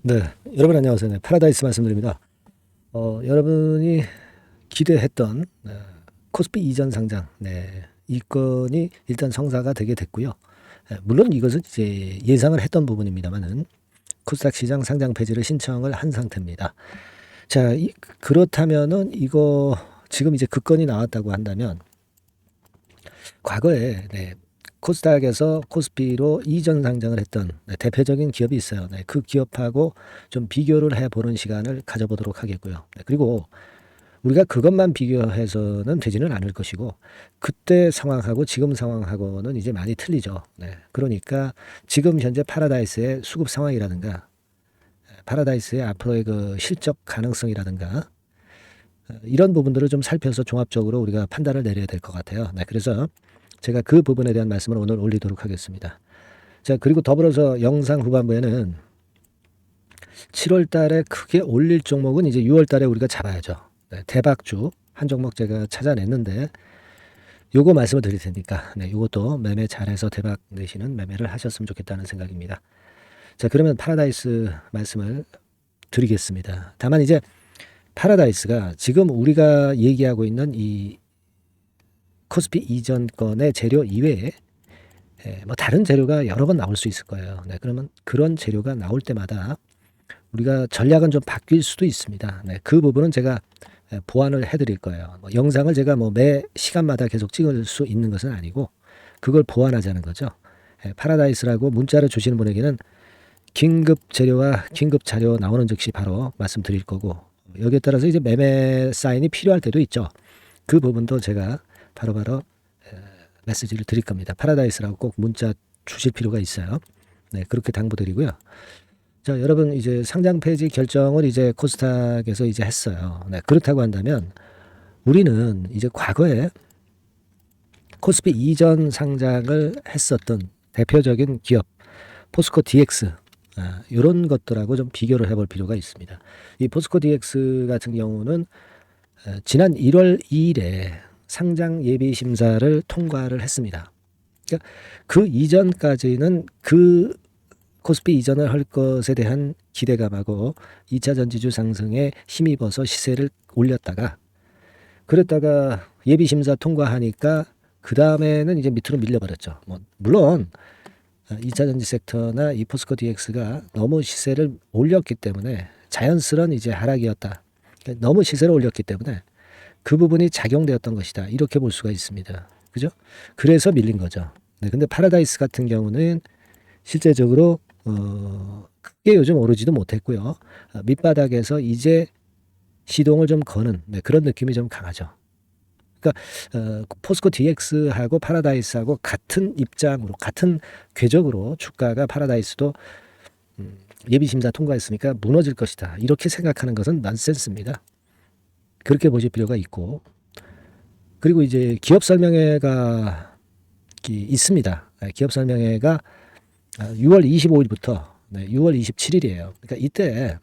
네, 여러분 안녕하세요. 네, 파라다이스 말씀드립니다. 여러분이 기대했던 코스피 이전 상장, 이 건이 일단 성사가 되게 됐고요. 물론 이것은 이제 예상을 했던 부분입니다만은 코스닥 시장 상장 폐지를 신청을 한 상태입니다. 자, 그렇다면은 이거 지금 이제 그 건이 나왔다고 한다면 과거에 코스닥에서 코스피로 이전 상장을 했던 대표적인 기업이 있어요. 그 기업하고 좀 비교를 해보는 시간을 가져보도록 하겠고요. 그리고 우리가 그것만 비교해서는 되지는 않을 것이고 그때 상황하고 지금 상황하고는 이제 많이 틀리죠. 그러니까 지금 현재 파라다이스의 수급 상황이라든가 파라다이스의 앞으로의 그 실적 가능성이라든가 이런 부분들을 좀 살펴서 종합적으로 우리가 판단을 내려야 될 것 같아요. 그래서 제가 그 부분에 대한 말씀을 오늘 올리도록 하겠습니다. 자, 그리고 더불어서 영상 후반부에는 7월 달에 크게 올릴 종목은 이제 6월 달에 우리가 잡아야죠. 대박주 한 종목 제가 찾아냈는데 요거 말씀을 드릴 테니까 요것도 매매 잘해서 대박 내시는 매매를 하셨으면 좋겠다는 생각입니다. 자, 그러면 파라다이스 말씀을 드리겠습니다. 다만 이제 파라다이스가 지금 우리가 얘기하고 있는 이 코스피 이전 건의 재료 이외에 뭐 다른 재료가 여러 번 나올 수 있을 거예요. 그러면 그런 재료가 나올 때마다 우리가 전략은 좀 바뀔 수도 있습니다. 그 부분은 제가 보완을 해드릴 거예요. 영상을 제가 뭐 매 시간마다 계속 찍을 수 있는 것은 아니고 그걸 보완하자는 거죠. 파라다이스라고 문자를 주시는 분에게는 긴급 재료와 긴급 자료 나오는 즉시 바로 말씀드릴 거고 여기에 따라서 이제 매매 사인이 필요할 때도 있죠. 그 부분도 제가 바로바로 메시지를 드릴 겁니다. 파라다이스라고 꼭 문자 주실 필요가 있어요. 그렇게 당부드리고요. 자, 여러분 이제 상장 폐지 결정을 이제 코스닥에서 이제 했어요. 그렇다고 한다면 우리는 이제 과거에 코스피 이전 상장을 했었던 대표적인 기업 포스코 DX 이런 것들하고 좀 비교를 해볼 필요가 있습니다. 이 포스코 DX 같은 경우는 지난 1월 2일에 상장 예비 심사를 통과를 했습니다. 그러니까 그 이전까지는 그 코스피 이전을 할 것에 대한 기대감하고 2차 전지주 상승에 힘입어서 시세를 올렸다가 그랬다가 예비 심사 통과하니까 그 다음에는 이제 밑으로 밀려버렸죠. 물론 2차 전지 섹터나 이 포스코 DX가 너무 시세를 올렸기 때문에 자연스러운 이제 하락이었다. 그러니까 너무 시세를 올렸기 때문에 그 부분이 작용되었던 것이다. 이렇게 볼 수가 있습니다. 그죠? 그래서 밀린 거죠. 근데 파라다이스 같은 경우는 실제적으로 크게 요즘 오르지도 못했고요. 밑바닥에서 이제 시동을 좀 거는 그런 느낌이 좀 강하죠. 그러니까 포스코 DX하고 파라다이스하고 같은 입장으로 같은 궤적으로 주가가 파라다이스도 예비심사 통과했으니까 무너질 것이다. 이렇게 생각하는 것은 난센스입니다. 그렇게 보실 필요가 있고 그리고 이제 기업 설명회가 있습니다. 기업 설명회가 6월 25일부터 6월 27일이에요. 그러니까 이때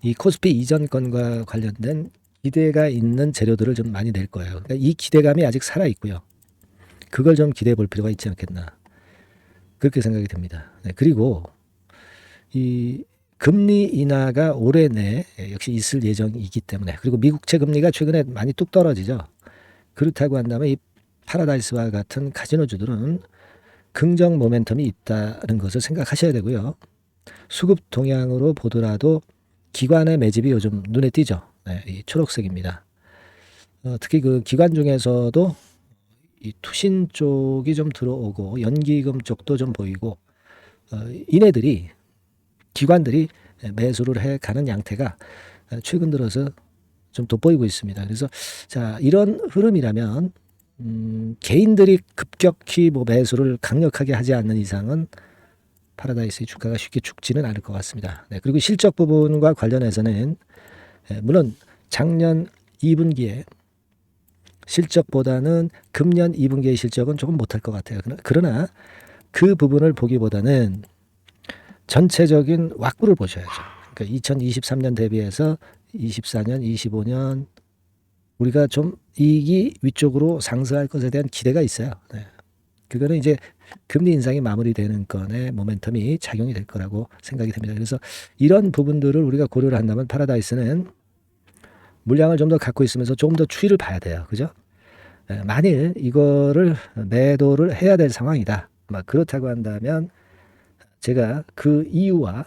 이 코스피 이전 건과 관련된 기대가 있는 재료들을 좀 많이 낼 거예요. 그러니까 이 기대감이 아직 살아 있고요. 그걸 좀 기대해 볼 필요가 있지 않겠나 그렇게 생각이 됩니다. 그리고 이 금리 인하가 올해 내 역시 있을 예정이기 때문에 그리고 미국채 금리가 최근에 많이 뚝 떨어지죠. 그렇다고 한다면 이 파라다이스와 같은 카지노주들은 긍정 모멘텀이 있다는 것을 생각하셔야 되고요. 수급 동향으로 보더라도 기관의 매집이 요즘 눈에 띄죠. 이 초록색입니다. 특히 그 기관 중에서도 이 투신 쪽이 좀 들어오고 연기금 쪽도 좀 보이고 이네들이 기관들이 매수를 해가는 양태가 최근 들어서 좀 돋보이고 있습니다. 그래서 자 이런 흐름이라면 개인들이 급격히 뭐 매수를 강력하게 하지 않는 이상은 파라다이스의 주가가 쉽게 죽지는 않을 것 같습니다. 그리고 실적 부분과 관련해서는 물론 작년 2분기에 실적보다는 금년 2분기의 실적은 조금 못할 것 같아요. 그러나 그 부분을 보기보다는 전체적인 왁구를 보셔야죠. 그러니까 2023년 대비해서 24년, 25년 우리가 좀 이익이 위쪽으로 상승할 것에 대한 기대가 있어요. 그거는 이제 금리 인상이 마무리되는 건에 모멘텀이 작용이 될 거라고 생각이 됩니다. 그래서 이런 부분들을 우리가 고려를 한다면 파라다이스는 물량을 좀 더 갖고 있으면서 좀 더 추이를 봐야 돼요. 그죠? 만일 이거를 매도를 해야 될 상황이다. 그렇다고 한다면 제가 그 이유와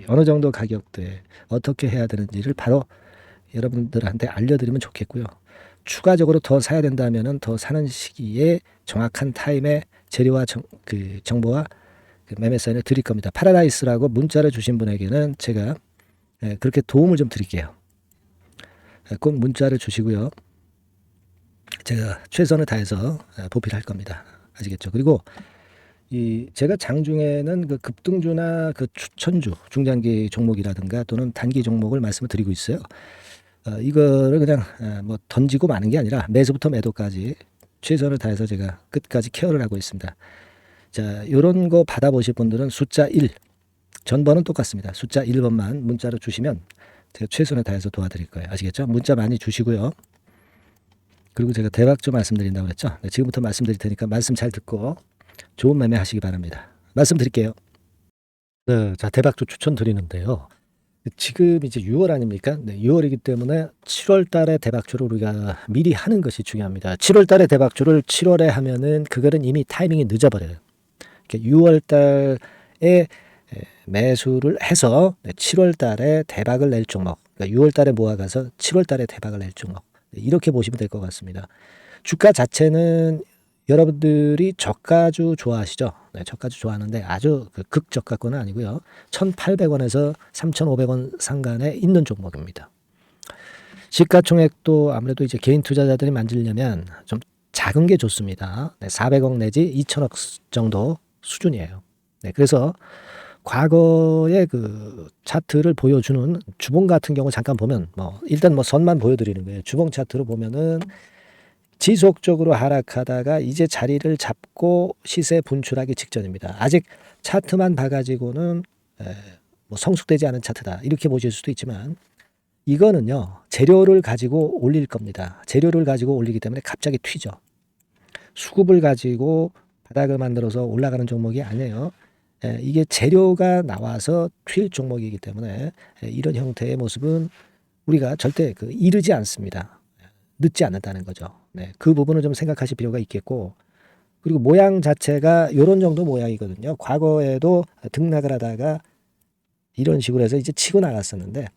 어느 정도 가격대에 어떻게 해야 되는지를 바로 여러분들한테 알려드리면 좋겠고요. 추가적으로 더 사야 된다면은 더 사는 시기에 정확한 타임에 재료와 정보와 그 매매 사인을 드릴 겁니다. 파라다이스라고 문자를 주신 분에게는 제가 그렇게 도움을 좀 드릴게요. 꼭 문자를 주시고요. 제가 최선을 다해서 보필할 겁니다. 아시겠죠? 그리고 제가 장중에는 그 급등주나 그 추천주, 중장기 종목이라든가 또는 단기 종목을 말씀을 드리고 있어요. 이거를 그냥 뭐 던지고 마는 게 아니라 매수부터 매도까지 최선을 다해서 제가 끝까지 케어를 하고 있습니다. 자, 이런 거 받아보실 분들은 숫자 1, 전번은 똑같습니다. 숫자 1번만 문자로 주시면 제가 최선을 다해서 도와드릴 거예요. 아시겠죠? 문자 많이 주시고요. 그리고 제가 대박주 말씀드린다고 그랬죠? 네, 지금부터 말씀드릴 테니까 말씀 잘 듣고 좋은 매매 하시기 바랍니다. 말씀드릴게요. 네, 자, 대박주 추천드리는데요. 지금 이제 6월 아닙니까? 네, 6월이기 때문에 7월 달에 대박주를 우리가 미리 하는 것이 중요합니다. 7월 달에 대박주를 7월에 하면은 그거는 이미 타이밍이 늦어버려요. 6월 달에 매수를 해서 7월 달에 대박을 낼 종목, 그러니까 6월 달에 모아가서 7월 달에 대박을 낼 종목, 이렇게 보시면 될 것 같습니다. 주가 자체는 여러분들이 저가주 좋아하시죠? 네, 저가주 좋아하는데 아주 극저가권은 아니고요. 1,800원에서 3,500원 상간에 있는 종목입니다. 시가총액도 아무래도 이제 개인 투자자들이 만지려면 좀 작은 게 좋습니다. 네, 400억 내지 2천억 정도 수준이에요. 네, 그래서 과거의 그 차트를 보여주는 주봉 같은 경우 잠깐 보면 일단 선만 보여드리는 거예요. 주봉 차트로 보면은 지속적으로 하락하다가 이제 자리를 잡고 시세 분출하기 직전입니다. 아직 차트만 봐가지고는 성숙되지 않은 차트다 이렇게 보실 수도 있지만 이거는요 재료를 가지고 올릴 겁니다. 재료를 가지고 올리기 때문에 갑자기 튀죠. 수급을 가지고 바닥을 만들어서 올라가는 종목이 아니에요. 이게 재료가 나와서 튈 종목이기 때문에 이런 형태의 모습은 우리가 절대 이르지 않습니다. 늦지 않는다는 거죠. 네, 그 부분을 좀 생각하실 필요가 있겠고, 그리고 모양 자체가 이런 정도 모양이거든요. 과거에도 등락을 하다가 이런 식으로 해서 이제 치고 나갔었는데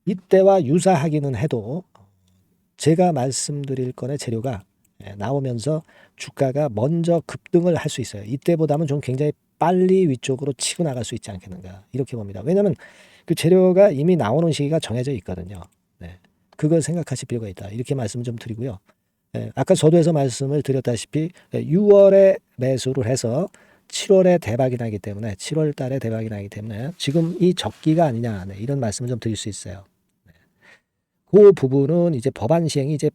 이때와 유사하기는 해도 제가 말씀드릴 건의 재료가 나오면서 주가가 먼저 급등을 할 수 있어요. 이때보다는 좀 굉장히 빨리 위쪽으로 치고 나갈 수 있지 않겠는가 이렇게 봅니다. 왜냐하면 그 재료가 이미 나오는 시기가 정해져 있거든요. 네. 그걸 생각하실 필요가 있다. 이렇게 말씀 좀 드리고요. 아까 서두에서 말씀을 드렸다시피 6월에 매수를 해서 7월에 대박이 나기 때문에 7월 달에 대박이 나기 때문에 지금 이 적기가 아니냐 이런 말씀을 좀 드릴 수 있어요. 그 부분은 이제 법안 시행이 이제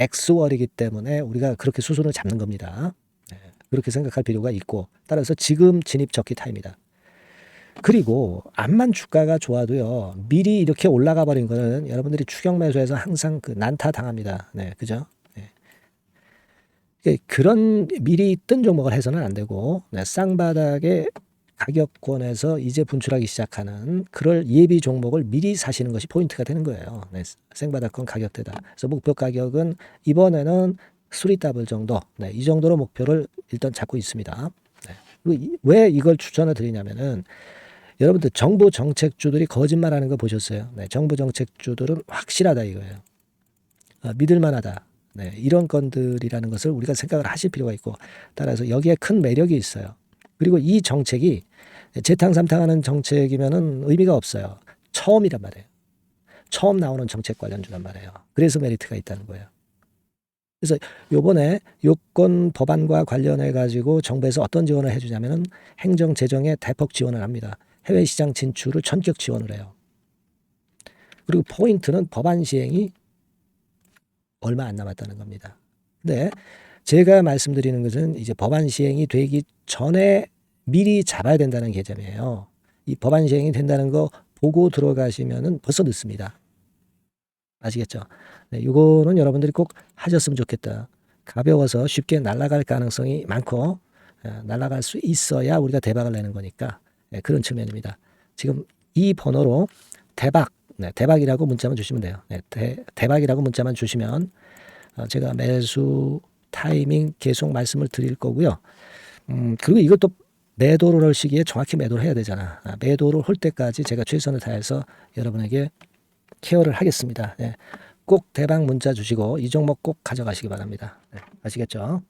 X월이기 때문에 우리가 그렇게 수순을 잡는 겁니다. 그렇게 생각할 필요가 있고 따라서 지금 진입 적기 타임이다. 그리고 암만 주가가 좋아도요 미리 이렇게 올라가 버린 거는 여러분들이 추격 매수해서 항상 난타 당합니다. 네, 그죠? 네. 그런 미리 뜬 종목을 해서는 안 되고 쌍바닥의 가격권에서 이제 분출하기 시작하는 그럴 예비 종목을 미리 사시는 것이 포인트가 되는 거예요. 네, 생바닥권 가격대다. 그래서 목표 가격은 이번에는 3더블 정도, 이 정도로 목표를 일단 잡고 있습니다. 왜 이걸 추천을 드리냐면은 여러분들 정부 정책주들이 거짓말하는 거 보셨어요? 네, 정부 정책주들은 확실하다 이거예요. 믿을만하다. 네, 이런 건들이라는 것을 우리가 생각을 하실 필요가 있고 따라서 여기에 큰 매력이 있어요. 그리고 이 정책이 재탕삼탕하는 정책이면은 의미가 없어요. 처음이란 말이에요. 처음 나오는 정책 관련주란 말이에요. 그래서 메리트가 있다는 거예요. 그래서 요번에 요건 법안과 관련해 가지고 정부에서 어떤 지원을 해주냐면은 행정 재정에 대폭 지원을 합니다. 해외 시장 진출을 전격 지원을 해요. 그리고 포인트는 법안 시행이 얼마 안 남았다는 겁니다. 근데 제가 말씀드리는 것은 이제 법안 시행이 되기 전에 미리 잡아야 된다는 개념이에요. 이 법안 시행이 된다는 거 보고 들어가시면은 벌써 늦습니다. 아시겠죠? 네, 이거는 여러분들이 꼭 하셨으면 좋겠다. 가벼워서 쉽게 날아갈 가능성이 많고 날아갈 수 있어야 우리가 대박을 내는 거니까 그런 측면입니다. 지금 이 번호로 대박, 대박이라고 문자만 주시면 돼요. 대박이라고 문자만 주시면 제가 매수 타이밍 계속 말씀을 드릴 거고요. 그리고 이것도 매도를 할 시기에 정확히 매도를 해야 되잖아. 매도를 할 때까지 제가 최선을 다해서 여러분에게 케어를 하겠습니다. 꼭 대박 문자 주시고 이 종목 꼭 가져가시기 바랍니다. 아시겠죠?